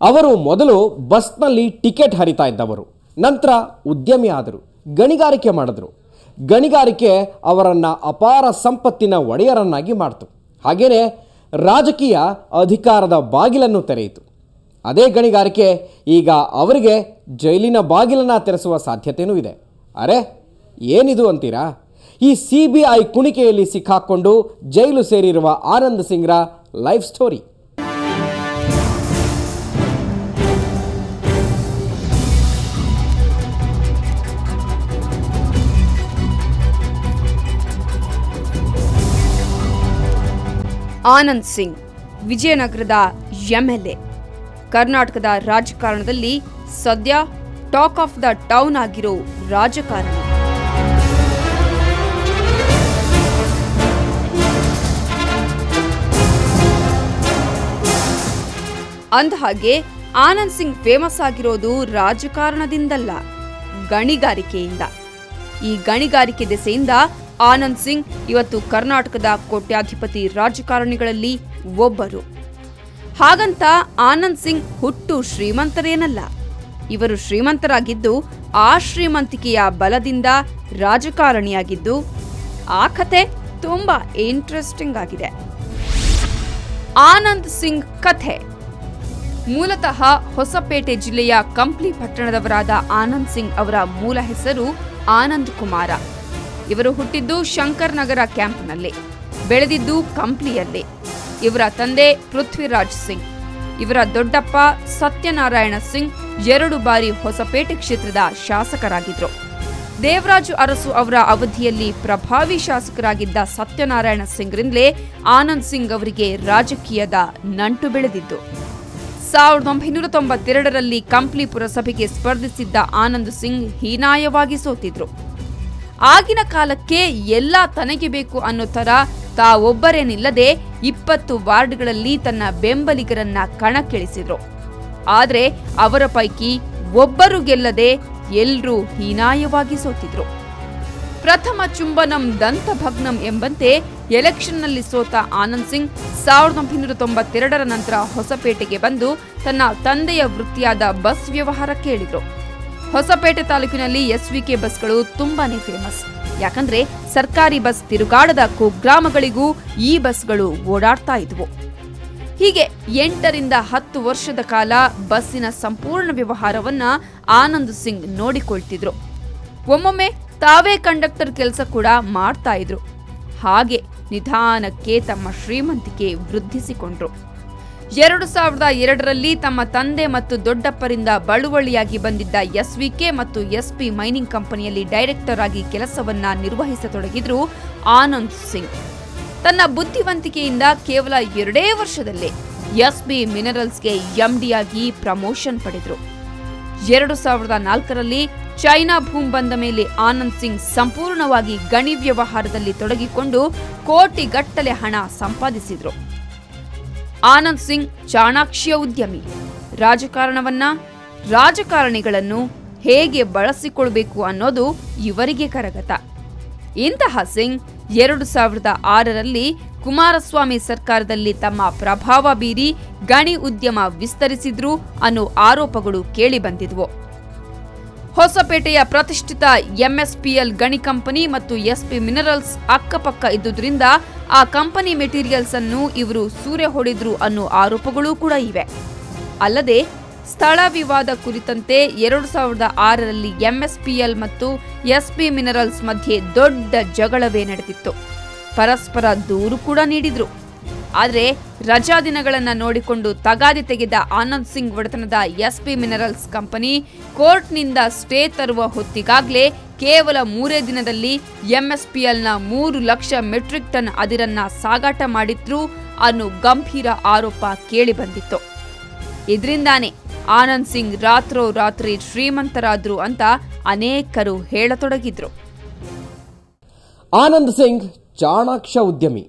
ಅವರು ಮೊದಲು ಬಸ್ನಲ್ಲಿ ಟಿಕೆಟ್ ಹರಿತಾ ಇದ್ದವರು. ನಂತರ ಉದ್ಯಮಿ ಆದರು, ಗಣಿಗಾರಿಕೆ ಮಾಡಿದ್ರು. ಗಣಿಗಾರಿಕೆ ಅವರನ್ನು ಅಪಾರ ಸಂಪತ್ತಿನ ಒಡೆಯರನ್ನಾಗಿ ಮಾಡಿತು. ಹಾಗೆಯೇ ರಾಜಕೀಯ ಅಧಿಕಾರದ ಬಾಗಿಲನ್ನು ತೆರೆಯಿತು. ಅದೇ ಗಣಿಗಾರಿಕೆ ಈಗ ಅವರಿಗೆ ಜೈಲಿನ ಬಾಗಿಲನ್ನು ತೆರೆಸುವ ಸಾಧ್ಯತೆಯೂ ಇದೆ. ಅರೆ ಏನಿದು ಅಂತೀರಾ? ಈ CBI ಕುಣಿಕೆಯಲ್ಲಿ ಸಿಕ್ಕಾಕೊಂಡು ಜೈಲು ಸೇರಿರುವ ಆನಂದ್ ಸಿಂಗ್ರ ಲೈಫ್ ಸ್ಟೋರಿ. ಆನಂದ್ ಸಿಂಗ್ ವಿಜಯನಗರದ MLA, ಕರ್ನಾಟಕದ ರಾಜಕಾರಣದಲ್ಲಿ ಸದ್ಯ ಟಾಕ್ ಆಫ್ ದ ಟೌನ್ ಆಗಿರೋ ರಾಜಕಾರಣಿ. ಅಂದಹಾಗೆ ಆನಂದ್ ಸಿಂಗ್ ಫೇಮಸ್ ಆಗಿರೋದು ರಾಜಕಾರಣದಿಂದಲ್ಲ, ಗಣಿಗಾರಿಕೆಯಿಂದ. ಈ ಗಣಿಗಾರಿಕೆ ದೆಸೆಯಿಂದ ಆನಂದ್ ಸಿಂಗ್ ಇವತ್ತು ಕರ್ನಾಟಕದ ಕೋಟ್ಯಾಧಿಪತಿ ರಾಜಕಾರಣಿಗಳಲ್ಲಿ ಒಬ್ಬರು. ಹಾಗಂತ ಆನಂದ್ ಸಿಂಗ್ ಹುಟ್ಟು ಶ್ರೀಮಂತರೇನಲ್ಲ. ಇವರು ಶ್ರೀಮಂತರಾಗಿದ್ದು ಆ ಶ್ರೀಮಂತಿಕೆಯ ಬಲದಿಂದ ರಾಜಕಾರಣಿಯಾಗಿದ್ದು, ಆ ಕಥೆ ತುಂಬಾ ಇಂಟ್ರೆಸ್ಟಿಂಗ್ ಆಗಿದೆ. ಆನಂದ್ ಸಿಂಗ್ ಕಥೆ. ಮೂಲತಃ ಹೊಸಪೇಟೆ ಜಿಲ್ಲೆಯ ಕಂಪ್ಲಿ ಪಟ್ಟಣದವರಾದ ಆನಂದ್ ಸಿಂಗ್ ಅವರ ಮೂಲ ಹೆಸರು ಆನಂದ್ ಕುಮಾರ. ಇವರು ಹುಟ್ಟಿದ್ದು ಶಂಕರ್ ನಗರ ಕ್ಯಾಂಪ್ನಲ್ಲಿ, ಬೆಳೆದಿದ್ದು ಕಂಪ್ಲಿಯಲ್ಲಿ. ಇವರ ತಂದೆ ಪೃಥ್ವಿರಾಜ್ ಸಿಂಗ್, ಇವರ ದೊಡ್ಡಪ್ಪ ಸತ್ಯನಾರಾಯಣ ಸಿಂಗ್ 2 ಬಾರಿ ಹೊಸಪೇಟೆ ಕ್ಷೇತ್ರದ ಶಾಸಕರಾಗಿದ್ರು. ದೇವರಾಜು ಅರಸು ಅವರ ಅವಧಿಯಲ್ಲಿ ಪ್ರಭಾವಿ ಶಾಸಕರಾಗಿದ್ದ ಸತ್ಯನಾರಾಯಣ ಸಿಂಗ್ರಿಂದಲೇ ಆನಂದ್ ಸಿಂಗ್ ಅವರಿಗೆ ರಾಜಕೀಯದ ನಂಟು ಬೆಳೆದಿದ್ದು. 1992ರಲ್ಲಿ ಕಂಪ್ಲಿ ಪುರಸಭೆಗೆ ಸ್ಪರ್ಧಿಸಿದ್ದ ಆನಂದ್ ಸಿಂಗ್ ಹೀನಾಯವಾಗಿ ಸೋತಿದ್ರು. ಆಗಿನ ಕಾಲಕ್ಕೆ ಎಲ್ಲ ತನಗೆ ಬೇಕು ಅನ್ನೋ ತರ ತಾವೊಬ್ಬರೇ ನಿಲ್ಲದೆ 20 ವಾರ್ಡ್ಗಳಲ್ಲಿ ತನ್ನ ಬೆಂಬಲಿಗರನ್ನ ಕಣಕ್ಕಿಳಿಸಿದ್ರು. ಆದ್ರೆ ಅವರ ಪೈಕಿ ಒಬ್ಬರು ಗೆಲ್ಲದೆ ಎಲ್ರೂ ಹೀನಾಯವಾಗಿ ಸೋತಿದ್ರು. ಪ್ರಥಮ ಚುಂಬನಂ ದಂತಭಗ್ನಂ ಎಂಬಂತೆ ಎಲೆಕ್ಷನ್ನಲ್ಲಿ ಸೋತ ಆನಂದ್ ಸಿಂಗ್ 1992ರ ನಂತರ ಹೊಸಪೇಟೆಗೆ ಬಂದು ತನ್ನ ತಂದೆಯ ವೃತ್ತಿಯಾದ ಬಸ್ ವ್ಯವಹಾರ ಕೇಳಿದ್ರು. ಹೊಸಪೇಟೆ ತಾಲೂಕಿನಲ್ಲಿ SVK ಬಸ್ಗಳು ತುಂಬಾನೇ ಫೇಮಸ್. ಯಾಕಂದ್ರೆ ಸರ್ಕಾರಿ ಬಸ್ ತಿರುಗಾಡದ ಕುಗ್ರಾಮಗಳಿಗೂ ಈ ಬಸ್ಗಳು ಓಡಾಡ್ತಾ ಇದ್ವು. ಹೀಗೆ 8ರಿಂದ 10 ವರ್ಷದ ಕಾಲ ಬಸ್ಸಿನ ಸಂಪೂರ್ಣ ವ್ಯವಹಾರವನ್ನ ಆನಂದ್ ಸಿಂಗ್ ನೋಡಿಕೊಳ್ತಿದ್ರು. ಒಮ್ಮೊಮ್ಮೆ ತಾವೇ ಕಂಡಕ್ಟರ್ ಕೆಲಸ ಕೂಡ ಮಾಡ್ತಾ ಇದ್ರು. ಹಾಗೆ ನಿಧಾನಕ್ಕೆ ತಮ್ಮ ಶ್ರೀಮಂತಿಕೆ ವೃದ್ಧಿಸಿಕೊಂಡ್ರು. 2002ರಲ್ಲಿ ತಮ್ಮ ತಂದೆ ಮತ್ತು ದೊಡ್ಡಪ್ಪರಿಂದ ಬಳುವಳಿಯಾಗಿ ಬಂದಿದ್ದ SVK ಮತ್ತು SP ಮೈನಿಂಗ್ ಕಂಪನಿಯಲ್ಲಿ ಡೈರೆಕ್ಟರ್ ಆಗಿ ಕೆಲಸವನ್ನ ನಿರ್ವಹಿಸತೊಡಗಿದ್ರು ಆನಂದ್ ಸಿಂಗ್. ತನ್ನ ಬುದ್ಧಿವಂತಿಕೆಯಿಂದ ಕೇವಲ 2 ವರ್ಷದಲ್ಲೇ SP ಮಿನರಲ್ಸ್ಗೆ MD ಆಗಿ ಪ್ರಮೋಷನ್ ಪಡೆದ್ರು. 2004ರಲ್ಲಿ ಚೈನಾ ಭೂಮಿ ಬಂದ ಮೇಲೆ ಆನಂದ್ ಸಿಂಗ್ ಸಂಪೂರ್ಣವಾಗಿ ಗಣಿ ವ್ಯವಹಾರದಲ್ಲಿ ತೊಡಗಿಕೊಂಡು ಕೋಟಿಗಟ್ಟಲೆ ಹಣ ಸಂಪಾದಿಸಿದ್ರು. ಆನಂದ್ ಸಿಂಗ್ ಚಾಣಾಕ್ಷ ಉದ್ಯಮಿ. ರಾಜಕಾರಣವನ್ನ, ರಾಜಕಾರಣಿಗಳನ್ನು ಹೇಗೆ ಬಳಸಿಕೊಳ್ಬೇಕು ಅನ್ನೋದು ಇವರಿಗೆ ಕರಗತ. ಇಂತಹ ಸಿಂಗ್ 2006ರಲ್ಲಿ ಕುಮಾರಸ್ವಾಮಿ ಸರ್ಕಾರದಲ್ಲಿ ತಮ್ಮ ಪ್ರಭಾವ ಬೀರಿ ಗಣಿ ಉದ್ಯಮ ವಿಸ್ತರಿಸಿದ್ರು ಅನ್ನೋ ಆರೋಪಗಳು ಕೇಳಿಬಂದಿದ್ವು. ಹೊಸಪೇಟೆಯ ಪ್ರತಿಷ್ಠಿತ MSPL ಗಣಿ ಕಂಪನಿ ಮತ್ತು SP ಮಿನರಲ್ಸ್ ಅಕ್ಕಪಕ್ಕ ಇದ್ದುದರಿಂದ ಆ ಕಂಪನಿ ಮೆಟೀರಿಯಲ್ಸ್ ಅನ್ನು ಇವರು ಸೂರೆ ಹೊಡೆದ್ರು ಅನ್ನೋ ಆರೋಪಗಳೂ ಕೂಡ ಇವೆ. ಅಲ್ಲದೆ ಸ್ಥಳ ವಿವಾದ ಕುರಿತಂತೆ 2006ರಲ್ಲಿ MSPL ಮತ್ತು SP ಮಿನರಲ್ಸ್ ಮಧ್ಯೆ ದೊಡ್ಡ ಜಗಳವೇ ನಡೆದಿತ್ತು. ಪರಸ್ಪರ ದೂರು ಕೂಡ ನೀಡಿದ್ರು. ಆದರೆ ರಜಾ ದಿನಗಳನ್ನು ನೋಡಿಕೊಂಡು ತಗಾದೆ ತೆಗೆದ ಆನಂದ್ ಸಿಂಗ್ ಒಡೆತನದ SP ಮಿನರಲ್ಸ್ ಕಂಪನಿ ಕೋರ್ಟ್ನಿಂದ ಸ್ಟೇ ತರುವ ಹೊತ್ತಿಗಾಗಲೇ ಕೇವಲ 3 ದಿನದಲ್ಲಿ MSPLನ 3 ಲಕ್ಷ ಮೆಟ್ರಿಕ್ ಟನ್ ಅದಿರನ್ನ ಸಾಗಾಟ ಮಾಡಿದ್ರು ಅನ್ನೋ ಗಂಭೀರ ಆರೋಪ ಕೇಳಿಬಂದಿತ್ತು. ಇದರಿಂದಾನೇ ಆನಂದ್ ಸಿಂಗ್ ರಾತ್ರೋರಾತ್ರಿ ಶ್ರೀಮಂತರಾದ್ರು ಅಂತ ಅನೇಕರು ಹೇಳತೊಡಗಿದ್ರು. ಆನಂದ್ ಸಿಂಗ್ ಚಾಣಾಕ್ಷ ಉದ್ಯಮಿ.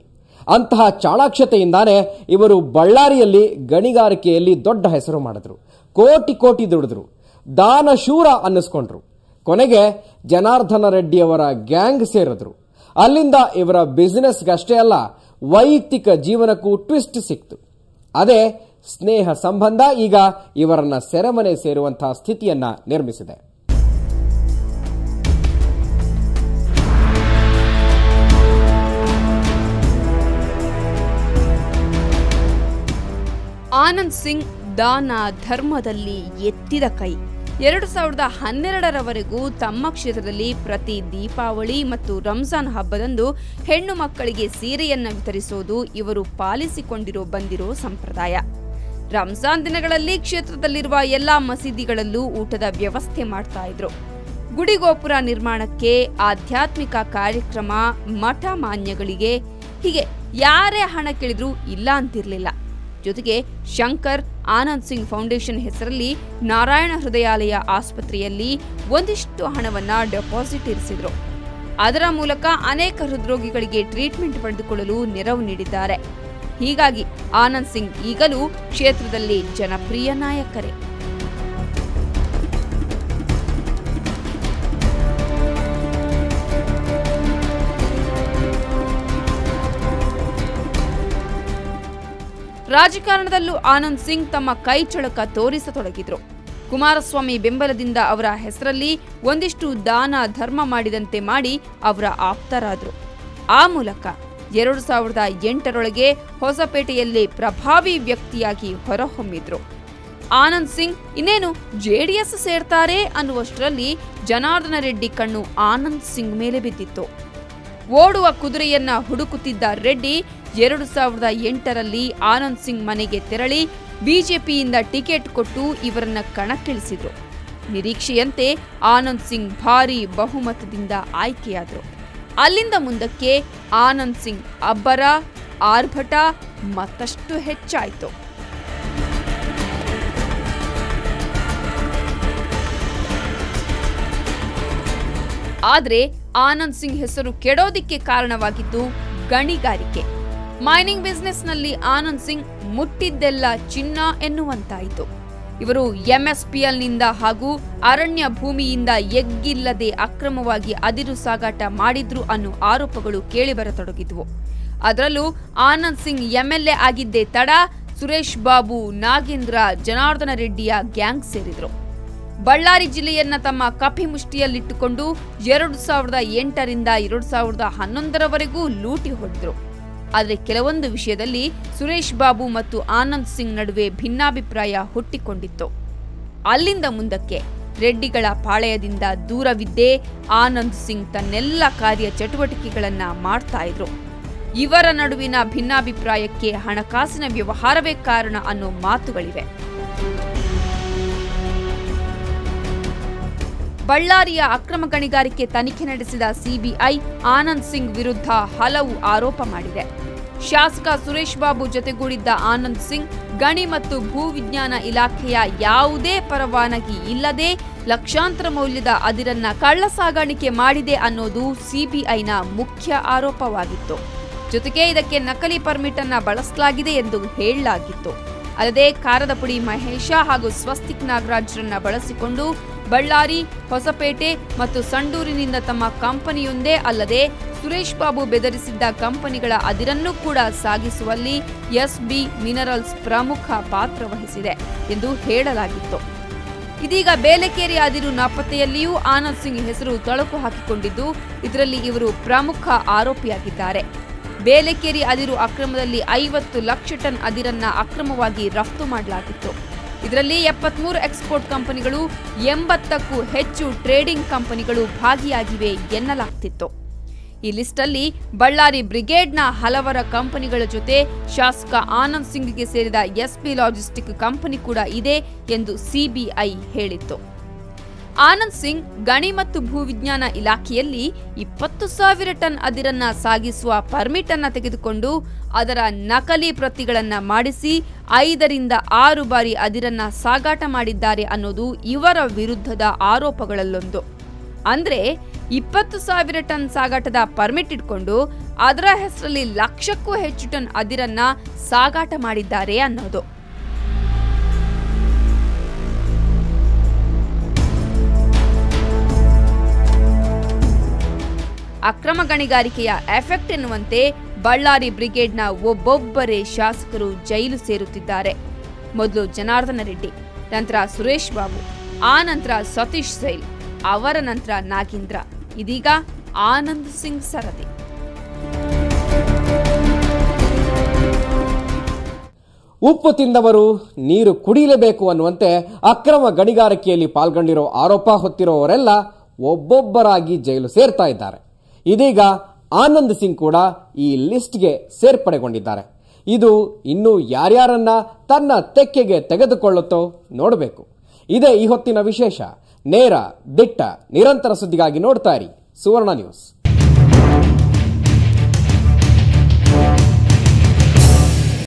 ಅಂತಹ ಚಾಣಾಕ್ಷತೆಯಿಂದಾನೇ ಇವರು ಬಳ್ಳಾರಿಯಲ್ಲಿ ಗಣಿಗಾರಿಕೆಯಲ್ಲಿ ದೊಡ್ಡ ಹೆಸರು ಮಾಡಿದ್ರು. ಕೋಟಿ ದುಡಿದ್ರು. ದಾನಶೂರ ಅನ್ನಿಸ್ಕೊಂಡ್ರು. ಕೊನೆಗೆ ಜನಾರ್ದನ ರೆಡ್ಡಿಯವರ ಗ್ಯಾಂಗ್ ಸೇರಿದ್ರು. ಅಲ್ಲಿಂದ ಇವರ ಬಿಸಿನೆಸ್ಗಷ್ಟೇ ಅಲ್ಲ, ವೈಯಕ್ತಿಕ ಜೀವನಕ್ಕೂ ಟ್ವಿಸ್ಟ್ ಸಿಕ್ತು. ಅದೇ ಸ್ನೇಹ ಸಂಬಂಧ ಈಗ ಇವರನ್ನ ಸೆರೆಮನೆ ಸೇರುವಂತಹ ಸ್ಥಿತಿಯನ್ನ ನಿರ್ಮಿಸಿದೆ. ಆನಂದ್ ಸಿಂಗ್ ದಾನ ಧರ್ಮದಲ್ಲಿ ಎತ್ತಿದ ಕೈ. 2012ರವರೆಗೂ ತಮ್ಮ ಕ್ಷೇತ್ರದಲ್ಲಿ ಪ್ರತಿ ದೀಪಾವಳಿ ಮತ್ತು ರಂಜಾನ್ ಹಬ್ಬದಂದು ಹೆಣ್ಣು ಮಕ್ಕಳಿಗೆ ಸೀರೆಯನ್ನ ವಿತರಿಸುವುದು ಇವರು ಪಾಲಿಸಿಕೊಂಡಿರೋ ಬಂದಿರೋ ಸಂಪ್ರದಾಯ. ರಂಜಾನ್ ದಿನಗಳಲ್ಲಿ ಕ್ಷೇತ್ರದಲ್ಲಿರುವ ಎಲ್ಲಾ ಮಸೀದಿಗಳಲ್ಲೂ ಊಟದ ವ್ಯವಸ್ಥೆ ಮಾಡ್ತಾ ಇದ್ರು. ಗುಡಿಗೋಪುರ ನಿರ್ಮಾಣಕ್ಕೆ, ಆಧ್ಯಾತ್ಮಿಕ ಕಾರ್ಯಕ್ರಮ, ಮಠ ಮಾನ್ಯಗಳಿಗೆ ಹೀಗೆ ಯಾರೇ ಹಣ ಕೇಳಿದ್ರೂ ಇಲ್ಲ ಅಂತಿರ್ಲಿಲ್ಲ. ಜೊತೆಗೆ ಶಂಕರ್ ಆನಂದ್ ಸಿಂಗ್ ಫೌಂಡೇಶನ್ ಹೆಸರಲ್ಲಿ ನಾರಾಯಣ ಹೃದಯಾಲಯ ಆಸ್ಪತ್ರೆಯಲ್ಲಿ ಒಂದಿಷ್ಟು ಹಣವನ್ನ ಡೆಪಾಸಿಟ್ ಇರಿಸಿದ್ರು. ಅದರ ಮೂಲಕ ಅನೇಕ ಹೃದ್ರೋಗಿಗಳಿಗೆ ಟ್ರೀಟ್ಮೆಂಟ್ ಪಡೆದುಕೊಳ್ಳಲು ನೆರವು ನೀಡಿದ್ದಾರೆ. ಹೀಗಾಗಿ ಆನಂದ್ ಸಿಂಗ್ ಈಗಲೂ ಕ್ಷೇತ್ರದಲ್ಲಿ ಜನಪ್ರಿಯ ನಾಯಕರೇ. ರಾಜಕಾರಣದಲ್ಲೂ ಆನಂದ್ ಸಿಂಗ್ ತಮ್ಮ ಕೈ ಚಳಕ ತೋರಿಸತೊಡಗಿದ್ರು. ಕುಮಾರಸ್ವಾಮಿ ಬೆಂಬಲದಿಂದ ಅವರ ಹೆಸರಲ್ಲಿ ಒಂದಿಷ್ಟು ದಾನ ಧರ್ಮ ಮಾಡಿದಂತೆ ಮಾಡಿ ಅವರ ಆಪ್ತರಾದ್ರು. ಆ ಮೂಲಕ 2008ರೊಳಗೆ ಹೊಸಪೇಟೆಯಲ್ಲಿ ಪ್ರಭಾವಿ ವ್ಯಕ್ತಿಯಾಗಿ ಹೊರಹೊಮ್ಮಿದ್ರು. ಆನಂದ್ ಸಿಂಗ್ ಇನ್ನೇನು ಜೆಡಿಎಸ್ ಸೇರ್ತಾರೆ ಅನ್ನುವಷ್ಟರಲ್ಲಿ ಜನಾರ್ದನ ರೆಡ್ಡಿ ಕಣ್ಣು ಆನಂದ್ ಸಿಂಗ್ ಮೇಲೆ ಬಿದ್ದಿತ್ತು. ಓಡುವ ಕುದುರೆಯನ್ನ ಹುಡುಕುತ್ತಿದ್ದ ರೆಡ್ಡಿ 2008ರಲ್ಲಿ ಆನಂದ್ ಸಿಂಗ್ ಮನೆಗೆ ತೆರಳಿ ಬಿಜೆಪಿಯಿಂದ ಟಿಕೆಟ್ ಕೊಟ್ಟು ಇವರನ್ನ ಕಣಕ್ಕಿಳಿಸಿದ್ರು. ನಿರೀಕ್ಷೆಯಂತೆ ಆನಂದ್ ಸಿಂಗ್ ಭಾರೀ ಬಹುಮತದಿಂದ ಆಯ್ಕೆಯಾದರು. ಅಲ್ಲಿಂದ ಮುಂದಕ್ಕೆ ಆನಂದ್ ಸಿಂಗ್ ಅಬ್ಬರ, ಆರ್ಭಟ ಮತ್ತಷ್ಟು ಹೆಚ್ಚಾಯಿತು. ಆದರೆ ಆನಂದ್ ಸಿಂಗ್ ಹೆಸರು ಕೆಡೋದಿಕ್ಕೆ ಕಾರಣವಾಗಿದ್ದು ಗಣಿಗಾರಿಕೆ. ಮೈನಿಂಗ್ ಬಿಸ್ನೆಸ್ನಲ್ಲಿ ಆನಂದ್ ಸಿಂಗ್ ಮುಟ್ಟಿದ್ದೆಲ್ಲ ಚಿನ್ನ ಎನ್ನುವಂತಾಯಿತು. ಇವರು ಎಂಎಸ್ಪಿಎಲ್ನಿಂದ ಹಾಗೂ ಅರಣ್ಯ ಭೂಮಿಯಿಂದ ಎಗ್ಗಿಲ್ಲದೆ ಅಕ್ರಮವಾಗಿ ಅದಿರು ಸಾಗಾಟ ಮಾಡಿದ್ರು ಅನ್ನೋ ಆರೋಪಗಳು ಕೇಳಿಬರತೊಡಗಿದ್ವು. ಅದರಲ್ಲೂ ಆನಂದ್ ಸಿಂಗ್ ಎಂಎಲ್ಎ ಆಗಿದ್ದೇ ತಡ ಸುರೇಶ್ ಬಾಬು, ನಾಗೇಂದ್ರ, ಜನಾರ್ದನ ರೆಡ್ಡಿಯ ಗ್ಯಾಂಗ್ ಸೇರಿದ್ರು. ಬಳ್ಳಾರಿ ಜಿಲ್ಲೆಯನ್ನ ತಮ್ಮ ಕಪಿಮುಷ್ಟಿಯಲ್ಲಿಟ್ಟುಕೊಂಡು 2008ರಿಂದ 2011ರವರೆಗೂ ಲೂಟಿ ಹೊಡೆದ್ರು. ಆದರೆ ಕೆಲವೊಂದು ವಿಷಯದಲ್ಲಿ ಸುರೇಶ್ ಬಾಬು ಮತ್ತು ಆನಂದ್ ಸಿಂಗ್ ನಡುವೆ ಭಿನ್ನಾಭಿಪ್ರಾಯ ಹುಟ್ಟಿಕೊಂಡಿತ್ತು. ಅಲ್ಲಿಂದ ಮುಂದಕ್ಕೆ ರೆಡ್ಡಿಗಳ ಪಾಳೆಯದಿಂದ ದೂರವಿದ್ದೇ ಆನಂದ್ ಸಿಂಗ್ ತನ್ನೆಲ್ಲ ಕಾರ್ಯ ಚಟುವಟಿಕೆಗಳನ್ನ ಮಾಡ್ತಾ ಇದ್ರು. ಇವರ ನಡುವಿನ ಭಿನ್ನಾಭಿಪ್ರಾಯಕ್ಕೆ ಹಣಕಾಸಿನ ವ್ಯವಹಾರವೇ ಕಾರಣ ಅನ್ನೋ ಮಾತುಗಳಿವೆ. ಬಳ್ಳಾರಿಯ ಅಕ್ರಮ ಗಣಿಗಾರಿಕೆ ತನಿಖೆ ನಡೆಸಿದ ಸಿಬಿಐ ಆನಂದ್ ಸಿಂಗ್ ವಿರುದ್ಧ ಹಲವು ಆರೋಪ ಮಾಡಿದೆ. ಶಾಸಕ ಸುರೇಶ್ ಬಾಬು ಜೊತೆಗೂಡಿದ್ದ ಆನಂದ್ ಸಿಂಗ್ ಗಣಿ ಮತ್ತು ಭೂವಿಜ್ಞಾನ ಇಲಾಖೆಯ ಯಾವುದೇ ಪರವಾನಗಿ ಇಲ್ಲದೆ ಲಕ್ಷಾಂತರ ಮೌಲ್ಯದ ಅದಿರನ್ನ ಕಳ್ಳ ಸಾಗಾಣಿಕೆ ಮಾಡಿದೆ ಅನ್ನೋದು ಸಿಬಿಐನ ಮುಖ್ಯ ಆರೋಪವಾಗಿತ್ತು. ಜೊತೆಗೆ ಇದಕ್ಕೆ ನಕಲಿ ಪರ್ಮಿಟ್ ಅನ್ನ ಬಳಸಲಾಗಿದೆ ಎಂದು ಹೇಳಲಾಗಿತ್ತು. ಅಲ್ಲದೆ ಕಾರದ ಪುಡಿ ಮಹೇಶ ಹಾಗೂ ಸ್ವಸ್ತಿಕ್ ನಾಗರಾಜ್ರನ್ನ ಬಳಸಿಕೊಂಡು ಬಳ್ಳಾರಿ, ಹೊಸಪೇಟೆ ಮತ್ತು ಸಂಡೂರಿನಿಂದ ತಮ್ಮ ಕಂಪನಿಯೊಂದೇ ಅಲ್ಲದೆ ಸುರೇಶ್ ಬಾಬು ಬೆದರಿಸಿದ್ದ ಕಂಪನಿಗಳ ಅದಿರನ್ನು ಕೂಡ ಸಾಗಿಸುವಲ್ಲಿ ಎಸ್ಬಿ ಮಿನರಲ್ಸ್ ಪ್ರಮುಖ ಪಾತ್ರ ವಹಿಸಿದೆ ಎಂದು ಹೇಳಲಾಗಿತ್ತು. ಇದೀಗ ಬೇಲೆಕೇರಿ ಅದಿರು ನಾಪತ್ತೆಯಲ್ಲಿಯೂ ಆನಂದ್ ಸಿಂಗ್ ಹೆಸರು ತಳುಕು ಹಾಕಿಕೊಂಡಿದ್ದು, ಇದರಲ್ಲಿ ಇವರು ಪ್ರಮುಖ ಆರೋಪಿಯಾಗಿದ್ದಾರೆ. ಬೇಲೆಕೇರಿ ಅದಿರು ಅಕ್ರಮದಲ್ಲಿ 50 ಲಕ್ಷ ಟನ್ ಅದಿರನ್ನ ಅಕ್ರಮವಾಗಿ ರಫ್ತು ಮಾಡಲಾಗಿತ್ತು. ಇದರಲ್ಲಿ 73 ಎಕ್ಸ್ಪೋರ್ಟ್ ಕಂಪನಿಗಳು, 80ಕ್ಕೂ ಹೆಚ್ಚು ಟ್ರೇಡಿಂಗ್ ಕಂಪನಿಗಳು ಭಾಗಿಯಾಗಿವೆ ಎನ್ನಲಾಗ್ತಿತ್ತು. ಈ ಲಿಸ್ಟಲ್ಲಿ ಬಳ್ಳಾರಿ ಬ್ರಿಗೇಡ್ನ ಹಲವರ ಕಂಪನಿಗಳ ಜೊತೆ ಶಾಸಕ ಆನಂದ್ ಸಿಂಗ್ಗೆ ಸೇರಿದ ಎಸ್ಪಿ ಲಾಜಿಸ್ಟಿಕ್ ಕಂಪನಿ ಕೂಡ ಇದೆ ಎಂದು ಸಿಬಿಐ ಹೇಳಿತ್ತು. ಆನಂದ್ ಸಿಂಗ್ ಗಣಿ ಮತ್ತು ಭೂವಿಜ್ಞಾನ ಇಲಾಖೆಯಲ್ಲಿ 20,000 ಟನ್ ಅದಿರನ್ನ ಸಾಗಿಸುವ ಪರ್ಮಿಟ್ ಅನ್ನ ತೆಗೆದುಕೊಂಡು ಅದರ ನಕಲಿ ಪ್ರತಿಗಳನ್ನ ಮಾಡಿಸಿ 5ರಿಂದ 6 ಬಾರಿ ಅದಿರನ್ನ ಸಾಗಾಟ ಮಾಡಿದ್ದಾರೆ ಅನ್ನೋದು ಇವರ ವಿರುದ್ಧದ ಆರೋಪಗಳಲ್ಲೊಂದು. ಅಂದ್ರೆ 20,000 ಟನ್ ಸಾಗಾಟದ ಪರ್ಮಿಟ್ ಇಟ್ಕೊಂಡು ಅದರ ಹೆಸರಲ್ಲಿ ಲಕ್ಷಕ್ಕೂ ಹೆಚ್ಚು ಟನ್ ಅದಿರನ್ನ ಸಾಗಾಟ ಮಾಡಿದ್ದಾರೆ ಅನ್ನೋದು. ಅಕ್ರಮ ಗಣಿಗಾರಿಕೆಯ ಎಫೆಕ್ಟ್ ಎನ್ನುವಂತೆ ಬಳ್ಳಾರಿ ಬ್ರಿಗೇಡ್ನ ಒಬ್ಬೊಬ್ಬರೇ ಶಾಸಕರು ಜೈಲು ಸೇರುತ್ತಿದ್ದಾರೆ. ಮೊದಲು ಜನಾರ್ದನ ರೆಡ್ಡಿ, ನಂತರ ಸುರೇಶ್ ಬಾಬು, ಆ ನಂತರ ಸತೀಶ್ ಸೈಲ್, ಅವರ ನಂತರ ನಾಗೇಂದ್ರ, ಇದೀಗ ಆನಂದ್ ಸಿಂಗ್ ಸರದಿ. ಉಪ್ಪು ತಿಂದವರು ನೀರು ಕುಡಿಯಲೇಬೇಕು ಅನ್ನುವಂತೆ ಅಕ್ರಮ ಗಣಿಗಾರಿಕೆಯಲ್ಲಿ ಪಾಲ್ಗೊಂಡಿರೋ ಆರೋಪ ಹೊತ್ತಿರುವವರೆಲ್ಲ ಒಬ್ಬೊಬ್ಬರಾಗಿ ಜೈಲು ಸೇರ್ತಾ ಇದ್ದಾರೆ. ಇದೀಗ ಆನಂದ್ ಸಿಂಗ್ ಕೂಡ ಈ ಲಿಸ್ಟ್ಗೆ ಸೇರ್ಪಡೆಗೊಂಡಿದ್ದಾರೆ. ಇದು ಇನ್ನೂ ಯಾರ್ಯಾರನ್ನ ತನ್ನ ತೆಕ್ಕೆಗೆ ತೆಗೆದುಕೊಳ್ಳುತ್ತೋ ನೋಡಬೇಕು. ಇದೇ ಈ ಹೊತ್ತಿನ ವಿಶೇಷ. ನೇರ, ದಿಟ್ಟ, ನಿರಂತರ ಸುದ್ದಿಗಾಗಿ ನೋಡ್ತಾ ಇರಿ ಸುವರ್ಣ ನ್ಯೂಸ್.